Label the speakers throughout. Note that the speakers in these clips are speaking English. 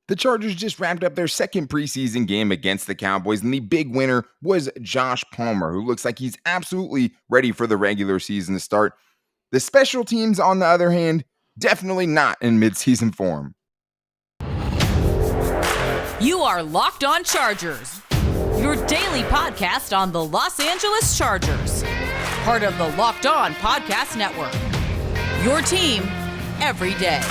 Speaker 1: The Chargers just wrapped up their second preseason game against the Cowboys, and the big winner was Josh Palmer, who looks like he's absolutely ready for the regular season to start. The special teams, on the other hand, definitely not in midseason form.
Speaker 2: You are Locked On Chargers, your daily podcast on the Los Angeles Chargers, part of the Locked On Podcast Network, your team every day.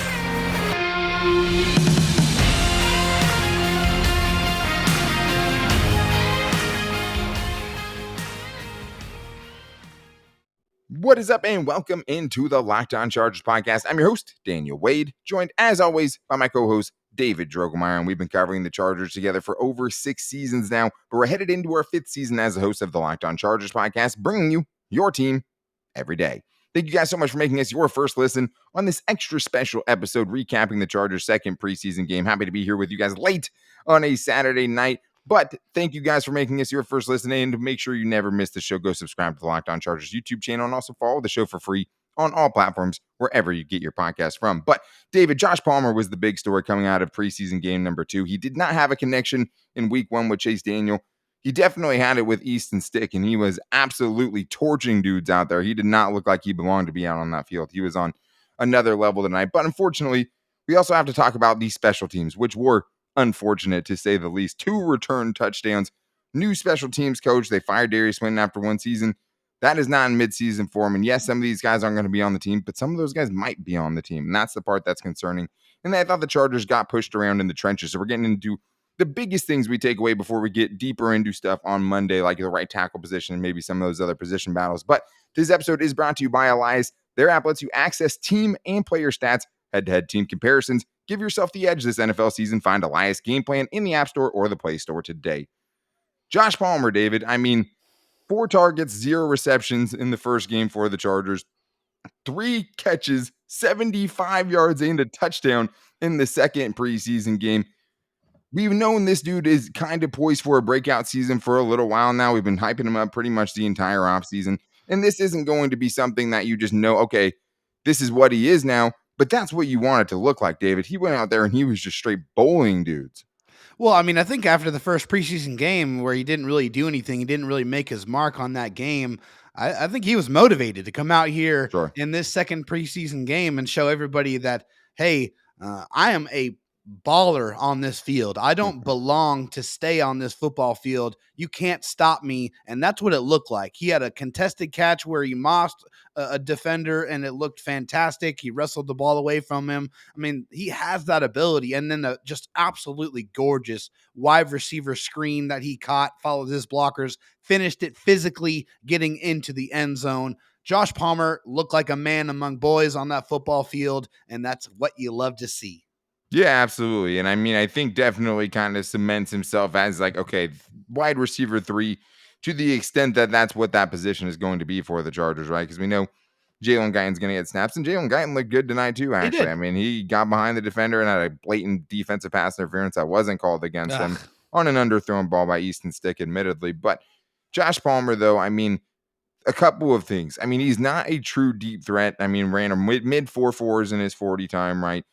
Speaker 1: What is up, and welcome into the Locked On Chargers podcast. I'm your host, Daniel Wade, joined as always by my co-host, David Droegemeier, and we've been covering the Chargers together for over 6 seasons now, but we're headed into our 5th season as the host of the Locked On Chargers podcast, bringing you your team every day. Thank you guys so much for making us your first listen on this extra special episode recapping the Chargers' second preseason game. Happy to be here with you guys late on a Saturday night. But thank you guys for making us your first listen, and to make sure you never miss the show, go subscribe to the Locked On Chargers YouTube channel and also follow the show for free on all platforms, wherever you get your podcast from. But David, Josh Palmer was the big story coming out of preseason game number 2. He did not have a connection in week 1 with Chase Daniel. He definitely had it with Easton Stick, and he was absolutely torching dudes out there. He did not look like he belonged to be out on that field. He was on another level tonight. But unfortunately, we also have to talk about these special teams, which were unfortunate to say the least. 2 return touchdowns. New special teams coach. They fired Darius Swinton after 1 season. That is not in midseason form. And yes, some of these guys aren't going to be on the team, but some of those guys might be on the team. And that's the part that's concerning. And I thought the Chargers got pushed around in the trenches. So we're getting into the biggest things we take away before we get deeper into stuff on Monday, like the right tackle position and maybe some of those other position battles. But this episode is brought to you by Elias. Their app lets you access team and player stats, head-to-head team comparisons. Give yourself the edge this NFL season. Find Elias Game Plan in the App Store or the Play Store today. Josh Palmer, David, 4 targets, 0 receptions in the first game for the Chargers. 3 catches, 75 yards and a touchdown in the second preseason game. We've known this dude is kind of poised for a breakout season for a little while now. We've been hyping him up pretty much the entire offseason. And this isn't going to be something that you just know, okay, this is what he is now. But that's what you want it to look like, David. He went out there and he was just straight bowling dudes.
Speaker 3: Well, I think after the first preseason game where he didn't really do anything, he didn't really make his mark on that game, I think he was motivated to come out here in this second preseason game and show everybody that, hey, I am a baller on this field. I don't belong to stay on this football field. You can't stop me. And that's what it looked like. He had a contested catch where he mossed a defender and it looked fantastic. He wrestled the ball away from him. He has that ability. And then a just absolutely gorgeous wide receiver screen that he caught, followed his blockers, finished it physically getting into the end zone. Josh Palmer looked like a man among boys on that football field. And that's what you love to see.
Speaker 1: Yeah, absolutely. And I think definitely kind of cements himself as like, okay, wide receiver 3 to the extent that that's what that position is going to be for the Chargers, right? Because we know Jalen Guyton's going to get snaps, and Jalen Guyton looked good tonight too, actually. He got behind the defender and had a blatant defensive pass interference that wasn't called against him on an underthrown ball by Easton Stick, admittedly. But Josh Palmer, though, a couple of things. He's not a true deep threat. Ran a mid 4.4s in his 40 time, right?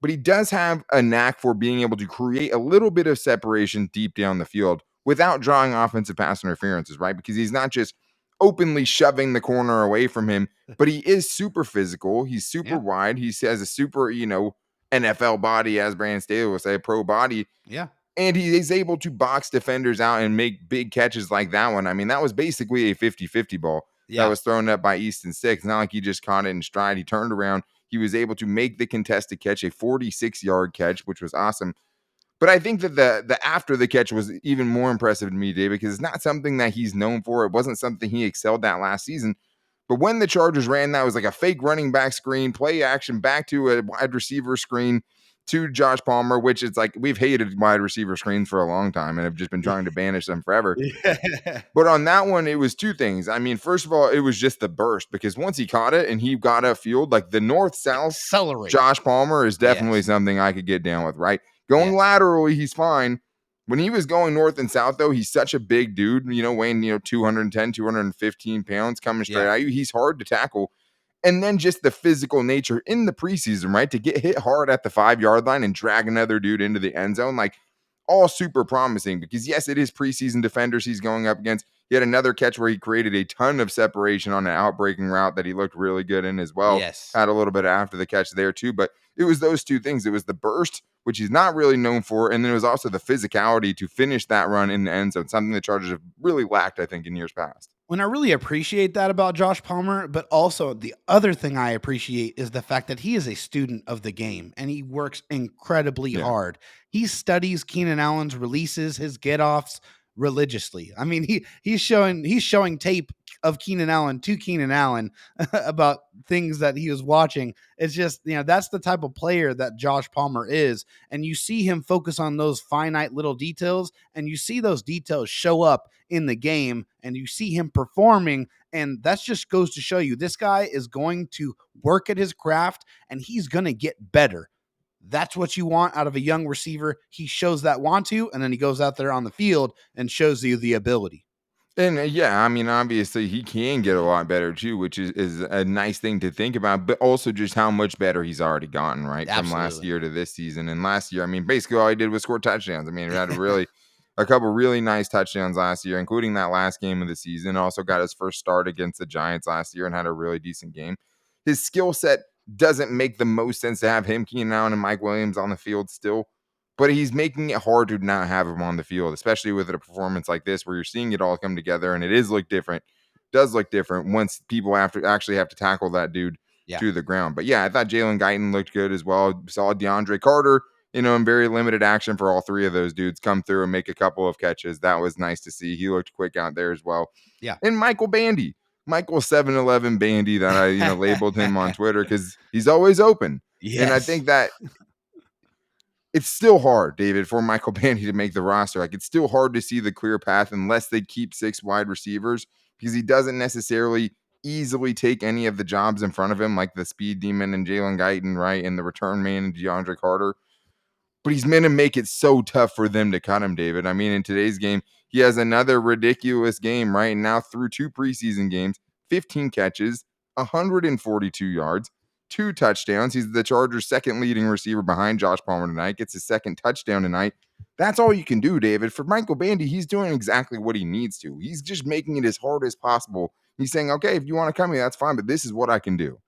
Speaker 1: But he does have a knack for being able to create a little bit of separation deep down the field without drawing offensive pass interferences, right? Because he's not just openly shoving the corner away from him, but he is super physical. He's super wide. He has a super, NFL body, as Brandon Staley will say, a pro body.
Speaker 3: Yeah.
Speaker 1: And he is able to box defenders out and make big catches like that one. That was basically a 50-50 ball that was thrown up by Easton Stick. It's not like he just caught it in stride. He turned around. He was able to make the contested catch, a 46-yard catch, which was awesome. But I think that the after the catch was even more impressive to me, Dave, because it's not something that he's known for. It wasn't something he excelled at last season. But when the Chargers ran, that was like a fake running back screen, play action, back to a wide receiver screen to Josh Palmer, which it's like we've hated wide receiver screens for a long time and have just been trying to banish them forever. But on that one, it was 2 things. First of all, it was just the burst, because once he caught it and he got upfield, like the north-south
Speaker 3: accelerate.
Speaker 1: Josh Palmer is definitely something I could get down with, right? Going laterally, he's fine. When he was going north and south, though, he's such a big dude, weighing, 210, 215 pounds coming straight at you. He's hard to tackle. And then just the physical nature in the preseason, right? To get hit hard at the 5-yard line and drag another dude into the end zone, like all super promising because yes, it is preseason defenders he's going up against. He had another catch where he created a ton of separation on an outbreaking route that he looked really good in as well.
Speaker 3: Yes.
Speaker 1: Had a little bit after the catch there too, but it was those two things. It was the burst, which he's not really known for, and then it was also the physicality to finish that run in the end zone, something the Chargers have really lacked, I think, in years past.
Speaker 3: When I really appreciate that about Josh Palmer, but also the other thing I appreciate is the fact that he is a student of the game and he works incredibly hard. He studies Keenan Allen's releases, his get-offs religiously. I mean, he's showing tape of Keenan Allen to Keenan Allen about things that he was watching. It's just, that's the type of player that Josh Palmer is. And you see him focus on those finite little details, and you see those details show up in the game, and you see him performing. And that just goes to show you this guy is going to work at his craft and he's going to get better. That's what you want out of a young receiver. He shows that want to, and then he goes out there on the field and shows you the ability.
Speaker 1: And yeah, I mean, obviously he can get a lot better too, which is a nice thing to think about, but also just how much better he's already gotten, right?
Speaker 3: Absolutely.
Speaker 1: From last year to this season. And last year, I mean, basically all he did was score touchdowns. I mean, he had a couple really nice touchdowns last year, including that last game of the season. Also got his first start against the Giants last year and had a really decent game. His skill set doesn't make the most sense to have him, Keenan Allen, and Mike Williams on the field still. But he's making it hard to not have him on the field, especially with a performance like this where you're seeing it all come together, and it does look different once people actually have to tackle that dude to the ground. But yeah, I thought Jalen Guyton looked good as well. Saw DeAndre Carter, in very limited action for all three of those dudes come through and make a couple of catches. That was nice to see. He looked quick out there as well.
Speaker 3: Yeah.
Speaker 1: And Michael 7-Eleven Bandy that I labeled him on Twitter because he's always open.
Speaker 3: Yes.
Speaker 1: And I think that it's still hard, David, for Michael Bandy to make the roster. Like, it's still hard to see the clear path unless they keep 6 wide receivers because he doesn't necessarily easily take any of the jobs in front of him, like the speed demon and Jalen Guyton, right, and the return man and DeAndre Carter. But he's meant to make it so tough for them to cut him, David. I mean, in today's game, he has another ridiculous game right now through 2 preseason games, 15 catches, 142 yards, 2 touchdowns. He's the Chargers' second leading receiver behind Josh Palmer tonight. Gets his second touchdown tonight. That's all you can do, David. For Michael Bandy, he's doing exactly what he needs to. He's just making it as hard as possible. He's saying, okay, if you want to come here, that's fine, but this is what I can do.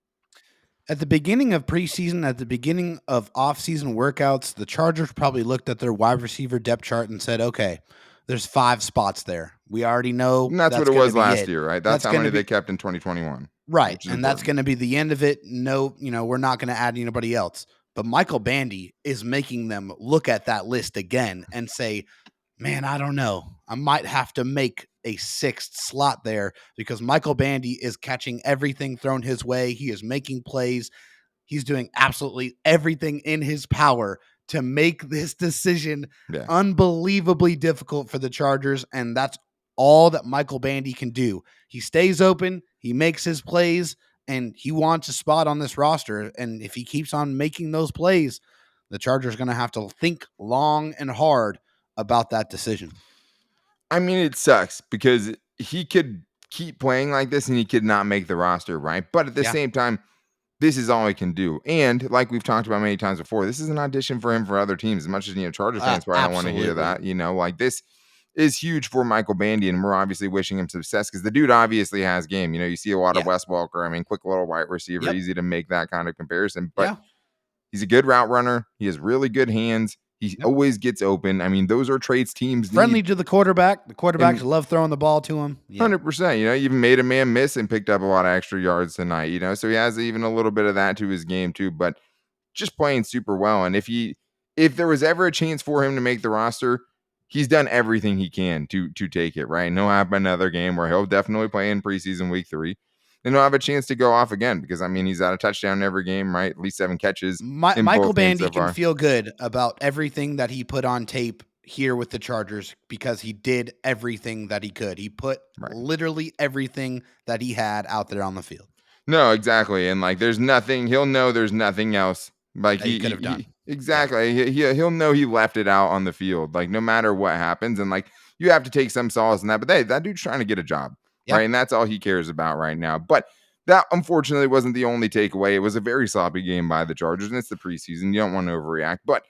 Speaker 3: At the beginning of preseason, at the beginning of off-season workouts, the Chargers probably looked at their wide receiver depth chart and said, okay, there's 5 spots there. We already know.
Speaker 1: And that's what it was last year, right? That's how many they kept in 2021.
Speaker 3: Right. And that's going to be the end of it. No, we're not going to add anybody else. But Michael Bandy is making them look at that list again and say, man, I don't know. I might have to make a 6th slot there because Michael Bandy is catching everything thrown his way. He is making plays. He's doing absolutely everything in his power to make this decision unbelievably difficult for the Chargers. And that's all that Michael Bandy can do. He stays open, he makes his plays, and he wants a spot on this roster. And if he keeps on making those plays, the Chargers are going to have to think long and hard about that decision.
Speaker 1: I mean, it sucks because he could keep playing like this and he could not make the roster, right? But at the same time, this is all he can do. And like we've talked about many times before, this is an audition for him for other teams. As much as, Chargers fans probably don't want to hear that, like this is huge for Michael Bandy, and we're obviously wishing him success because the dude obviously has game. You see a lot of Wes Welker. I mean, quick little white receiver, easy to make that kind of comparison. But he's a good route runner. He has really good hands. He always gets open. I mean, those are traits teams
Speaker 3: friendly
Speaker 1: need.
Speaker 3: To the quarterback. The quarterbacks love throwing the ball to him.
Speaker 1: 100%. He even made a man miss and picked up a lot of extra yards tonight. So he has even a little bit of that to his game too. But just playing super well. And if there was ever a chance for him to make the roster, he's done everything he can to take it, right? And he'll have another game where he'll definitely play in preseason week 3. And he'll have a chance to go off again because, I mean, he's at a touchdown every game, right? At least 7 catches.
Speaker 3: Michael Bandy can feel good about everything that he put on tape here with the Chargers because he did everything that he could. He put literally everything that he had out there on the field.
Speaker 1: No, exactly. And, there's nothing. He'll know there's nothing else.
Speaker 3: He could have done.
Speaker 1: Exactly. He'll know he left it out on the field, no matter what happens. And, you have to take some solace in that. But that dude's trying to get a job. Right. And that's all he cares about right now. But that unfortunately wasn't the only takeaway. It was a very sloppy game by the Chargers, and it's the preseason. You don't want to overreact, but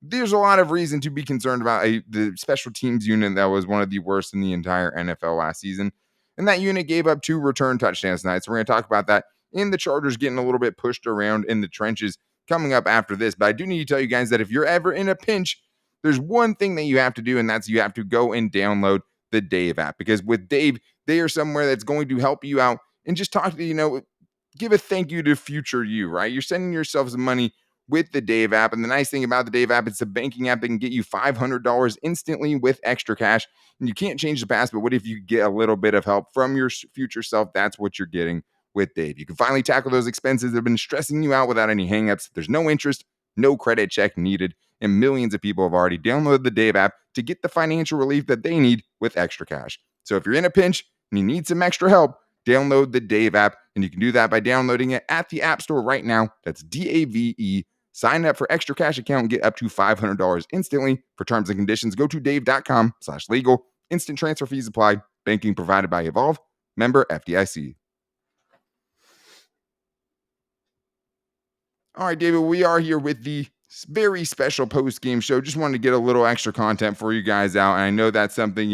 Speaker 1: there's a lot of reason to be concerned about the special teams unit that was one of the worst in the entire NFL last season. And that unit gave up 2 return touchdowns tonight. So we're going to talk about that in the Chargers getting a little bit pushed around in the trenches coming up after this. But I do need to tell you guys that if you're ever in a pinch, there's one thing that you have to do, and that's you have to go and download the Dave app. Because with Dave, they are somewhere that's going to help you out and just talk to, give a thank you to future you, right? You're sending yourself some money with the Dave app. And the nice thing about the Dave app, it's a banking app that can get you $500 instantly with extra cash. And you can't change the past, but what if you get a little bit of help from your future self? That's what you're getting with Dave. You can finally tackle those expenses that have been stressing you out without any hangups. There's no interest, no credit check needed, and millions of people have already downloaded the Dave app to get the financial relief that they need with extra cash. So if you're in a pinch and you need some extra help, download the Dave app, and you can do that by downloading it at the App Store right now. That's DAVE. Sign up for extra cash account and get up to $500 instantly. For terms and conditions, go to dave.com/legal. Instant transfer fees apply. Banking provided by Evolve. Member FDIC. All right, David, we are here with the very special post-game show. Just wanted to get a little extra content for you guys out. And I know that's something,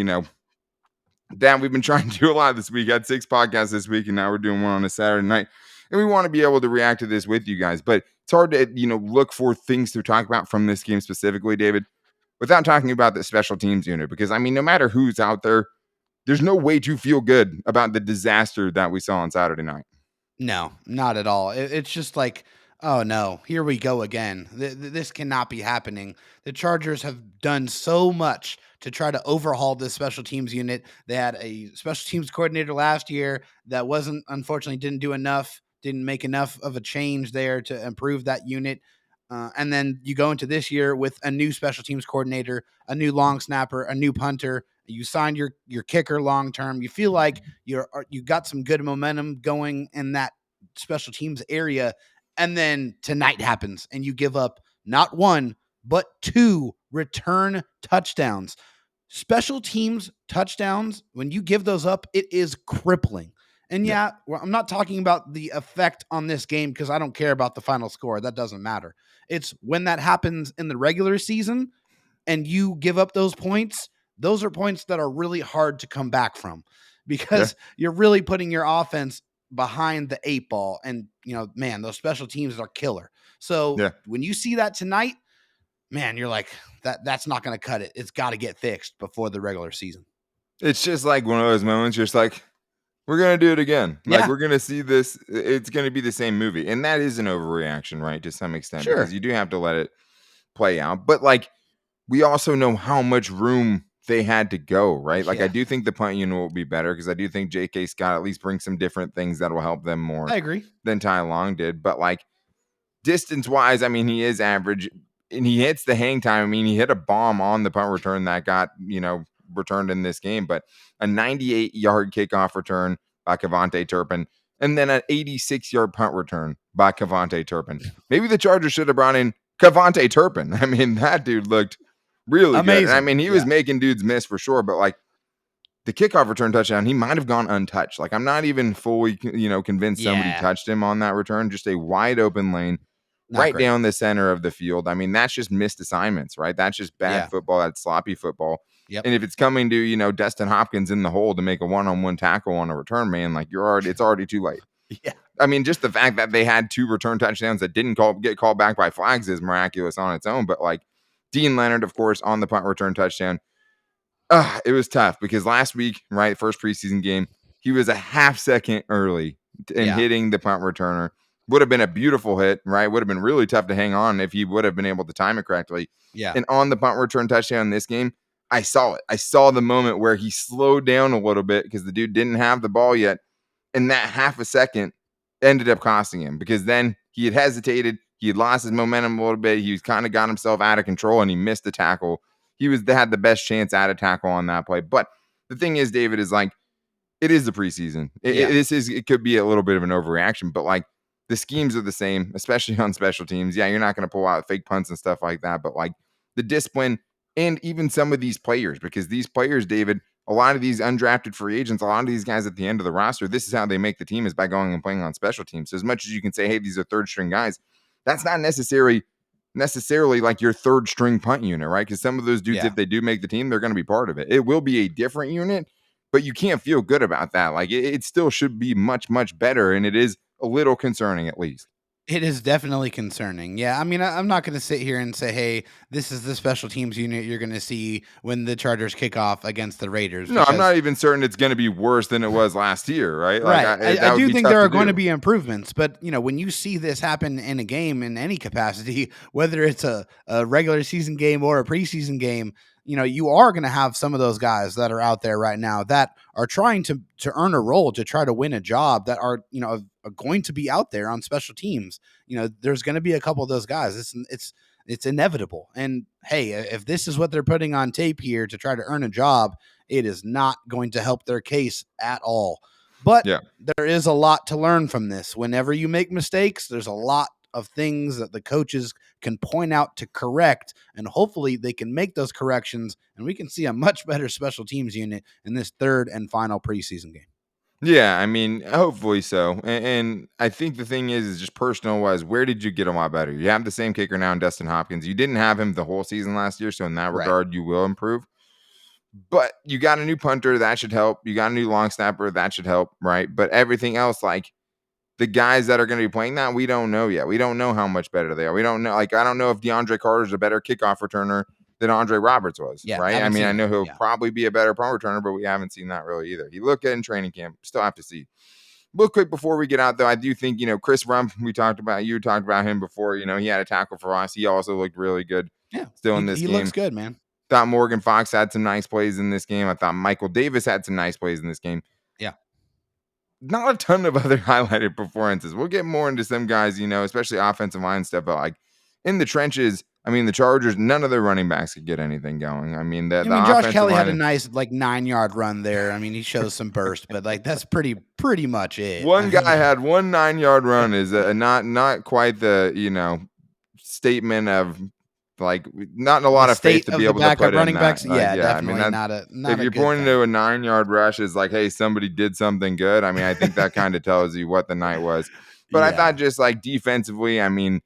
Speaker 1: that we've been trying to do a lot this week. I had 6 podcasts this week, and now we're doing one on a Saturday night. And we want to be able to react to this with you guys. But it's hard to, look for things to talk about from this game specifically, David, without talking about the special teams unit. Because, no matter who's out there, there's no way to feel good about the disaster that we saw on Saturday night.
Speaker 3: No, not at all. It's just like, oh no, here we go again. This cannot be happening. The Chargers have done so much to try to overhaul this special teams unit. They had a special teams coordinator last year that unfortunately didn't do enough, didn't make enough of a change there to improve that unit. And then you go into this year with a new special teams coordinator, a new long snapper, a new punter. You signed your kicker long term. You feel like you got some good momentum going in that special teams area. And then tonight happens and you give up not 1, but 2 return touchdowns. Special teams touchdowns, when you give those up, it is crippling. And I'm not talking about the effect on this game because I don't care about the final score. That doesn't matter. It's when that happens in the regular season and you give up those points, those are points that are really hard to come back from because you're really putting your offense behind the 8 ball. And, man, those special teams are killer. So when you see that tonight, man, you're like, that's not going to cut it. It's got to get fixed before the regular season.
Speaker 1: It's just like one of those moments you're just like, we're going to do it again. Like, we're going to see this. It's going to be the same movie. And that is an overreaction, right? To some extent.
Speaker 3: Sure.
Speaker 1: Because you do have to let it play out. But, we also know how much room they had to go, right? I do think the punt unit will be better because I do think J.K. Scott at least brings some different things that will help them more.
Speaker 3: I agree.
Speaker 1: Than Ty Long did. But, distance-wise, he is average. And he hits the hang time. He hit a bomb on the punt return that got, returned in this game. But a 98-yard kickoff return by Kevontae Turpin, and then an 86-yard punt return by Kevontae Turpin. Maybe the Chargers should have brought in Kevontae Turpin. that dude looked really
Speaker 3: amazing.
Speaker 1: Good. He was making dudes miss for sure, but the kickoff return touchdown, he might have gone untouched. I'm not even fully, convinced somebody touched him on that return. Just a wide open lane. Right down the center of the field. That's just missed assignments, right? That's just bad football. That's sloppy football.
Speaker 3: Yep.
Speaker 1: And if it's coming to, Destin Hopkins in the hole to make a one-on-one tackle on a return, man, it's already too late.
Speaker 3: Yeah.
Speaker 1: Just the fact that they had 2 return touchdowns that didn't get called back by flags is miraculous on its own. But Dean Leonard, of course, on the punt return touchdown. It was tough because last week, right, first preseason game, he was a half second early in hitting the punt returner. Would have been a beautiful hit, right? Would have been really tough to hang on if he would have been able to time it correctly.
Speaker 3: Yeah.
Speaker 1: And on the punt return touchdown in this game, I saw it. I saw the moment where he slowed down a little bit because the dude didn't have the ball yet. And that half a second ended up costing him because then he had hesitated. He had lost his momentum a little bit. He was kind of got himself out of control and he missed the tackle. They had the best chance at a tackle on that play. But the thing is, David, is it is the preseason. It could be a little bit of an overreaction, but the schemes are the same, especially on special teams. Yeah, you're not going to pull out fake punts and stuff like that, but the discipline and even some of these players, because these players, David, a lot of these undrafted free agents, a lot of these guys at the end of the roster, this is how they make the team, is by going and playing on special teams. So as much as you can say, hey, these are third string guys, that's not necessarily like your third string punt unit, right? Because some of those dudes, if they do make the team, they're going to be part of it. It will be a different unit, but you can't feel good about that. Like it still should be much, much better. And it is a little concerning, at least.
Speaker 3: It is definitely concerning. Yeah, I mean, I'm not going to sit here and say, hey, this is the special teams unit you're going to see when the Chargers kick off against the Raiders.
Speaker 1: No, I'm not even certain it's going to be worse than it was last year, right?
Speaker 3: Right. I do think there are going to be improvements, but, when you see this happen in a game in any capacity, whether it's a regular season game or a preseason game, you are going to have some of those guys that are out there right now that are trying to earn a role, to try to win a job, that are going to be out there on special teams. There's going to be a couple of those guys. It's inevitable. And hey, if this is what they're putting on tape here to try to earn a job, it is not going to help their case at all. But there is a lot to learn from this. Whenever you make mistakes, there's a lot of things that the coaches can point out to correct, and hopefully they can make those corrections, and we can see a much better special teams unit in this third and final preseason game.
Speaker 1: Yeah, I mean, hopefully so. And I think the thing is just personal-wise, where did you get a lot better? You have the same kicker now in Dustin Hopkins. You didn't have him the whole season last year, so in that regard, you will improve. But you got a new punter, that should help. You got a new long snapper, that should help, right? But everything else, like the guys that are going to be playing that, we don't know yet. We don't know how much better they are. We don't know. Like, I don't know if DeAndre Carter's a better kickoff returner than Andre Roberts was, right? I mean, I know he'll probably be a better punt returner, but we haven't seen that really either. He looked good in training camp. Still have to see. Real quick before we get out, though, I do think, Chris Rump, you talked about him before. He had a tackle for us. He also looked really good still in this game.
Speaker 3: He looks good, man.
Speaker 1: Thought Morgan Fox had some nice plays in this game. I thought Michael Davis had some nice plays in this game.
Speaker 3: Yeah.
Speaker 1: Not a ton of other highlighted performances. We'll get more into some guys, especially offensive line stuff, but like in the trenches, I mean, the Chargers, none of their running backs could get anything going. I mean,
Speaker 3: Josh Kelly had a nice 9-yard run there. I mean, he shows some burst, but that's pretty much it.
Speaker 1: One guy had one 9-yard run is not quite the, statement of like not a lot of faith to be able to put running backs.
Speaker 3: Definitely not
Speaker 1: if you're pointing to a 9-yard rush is like, hey, somebody did something good. I mean, I think that kind of tells you what the night was. But I thought just like defensively, I mean,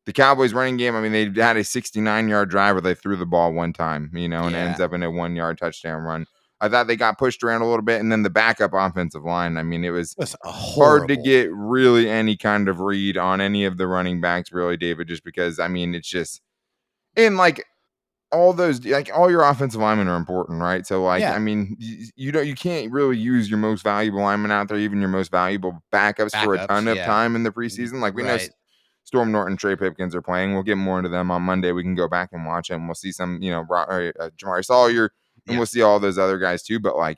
Speaker 1: the Cowboys running game, I mean, they had a 69-yard drive where they threw the ball one time, and it ends up in a 1-yard touchdown run. I thought they got pushed around a little bit, and then the backup offensive line, I mean, it was hard to get really any kind of read on any of the running backs, really, David, just because, I mean, it's just, and like all those, like all your offensive linemen are important, right? So like, I mean, you can't really use your most valuable linemen out there, even your most valuable backups for a ton of time in the preseason. Like we know Storm Norton, Trey Pipkins are playing. We'll get more into them on Monday. We can go back and watch them. We'll see some, Jamari Sawyer, and we'll see all those other guys too. But like,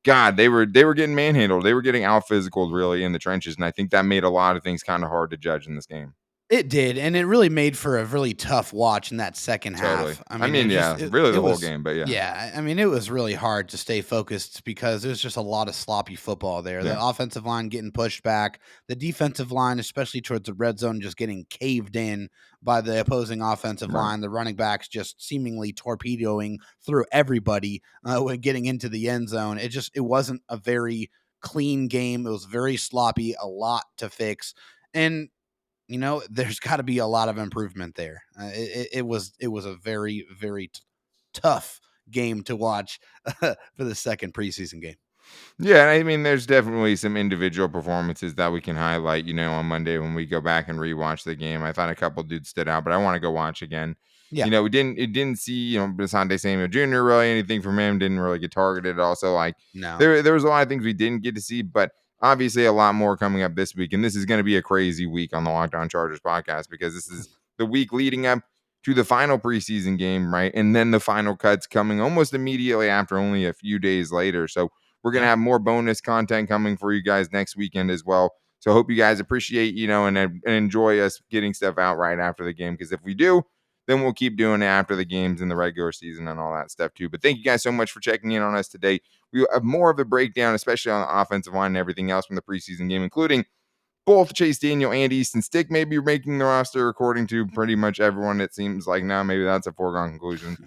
Speaker 1: God, they were getting manhandled. They were getting out physicaled really in the trenches, and I think that made a lot of things kind of hard to judge in this game.
Speaker 3: It did, and it really made for a really tough watch in that second half.
Speaker 1: I mean, really the whole game, but
Speaker 3: I mean, it was really hard to stay focused because there was just a lot of sloppy football there. The offensive line getting pushed back, the defensive line, especially towards the red zone, just getting caved in by the opposing offensive line. The running backs just seemingly torpedoing through everybody when getting into the end zone. It wasn't a very clean game. It was very sloppy, a lot to fix, and there's got to be a lot of improvement there. It was a very, very tough game to watch for the second preseason game.
Speaker 1: Yeah, I mean, there's definitely some individual performances that we can highlight, on Monday when we go back and rewatch the game. I thought a couple dudes stood out, but I want to go watch again. Yeah. We didn't see, Basante Samuel Jr. really anything from him, didn't really get targeted. Also, like, there was a lot of things we didn't get to see, but obviously a lot more coming up this week. And this is going to be a crazy week on the Locked On Chargers podcast because this is the week leading up to the final preseason game, right? And then the final cuts coming almost immediately after, only a few days later. So we're going to have more bonus content coming for you guys next weekend as well. So I hope you guys appreciate, and enjoy us getting stuff out right after the game. Because if we do, then we'll keep doing it after the games in the regular season and all that stuff too. But thank you guys so much for checking in on us today. We have more of a breakdown, especially on the offensive line and everything else from the preseason game, including both Chase Daniel and Easton Stick maybe making the roster according to pretty much everyone. It seems like now maybe that's a foregone conclusion.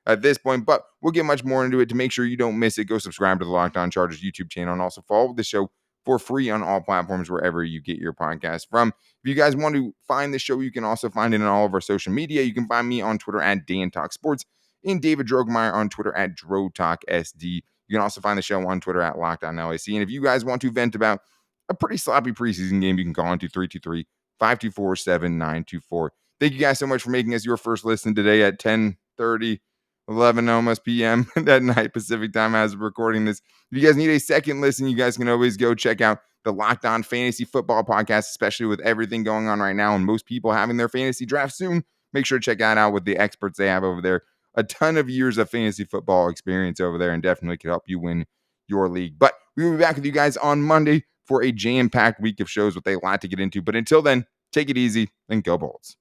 Speaker 1: at this point, but we'll get much more into it. To make sure you don't miss it, go subscribe to the Locked On Chargers YouTube channel and also follow the show for free on all platforms wherever you get your podcast from. If you guys want to find the show, you can also find it on all of our social media. You can find me on Twitter at Dan Talk Sports and David Droegemeier on Twitter at DroTalkSD. You can also find the show on Twitter at LockedonLAC. And if you guys want to vent about a pretty sloppy preseason game, you can call into 323-524-7924. Thank you guys so much for making us your first listen today at 10:30, 11 almost p.m. that night Pacific time as of recording this. If you guys need a second listen, you guys can always go check out the Locked On Fantasy Football Podcast, especially with everything going on right now and most people having their fantasy draft soon. Make sure to check that out with the experts they have over there. A ton of years of fantasy football experience over there and definitely could help you win your league. But we will be back with you guys on Monday for a jam-packed week of shows with a lot to get into. But until then, take it easy and go Bolts.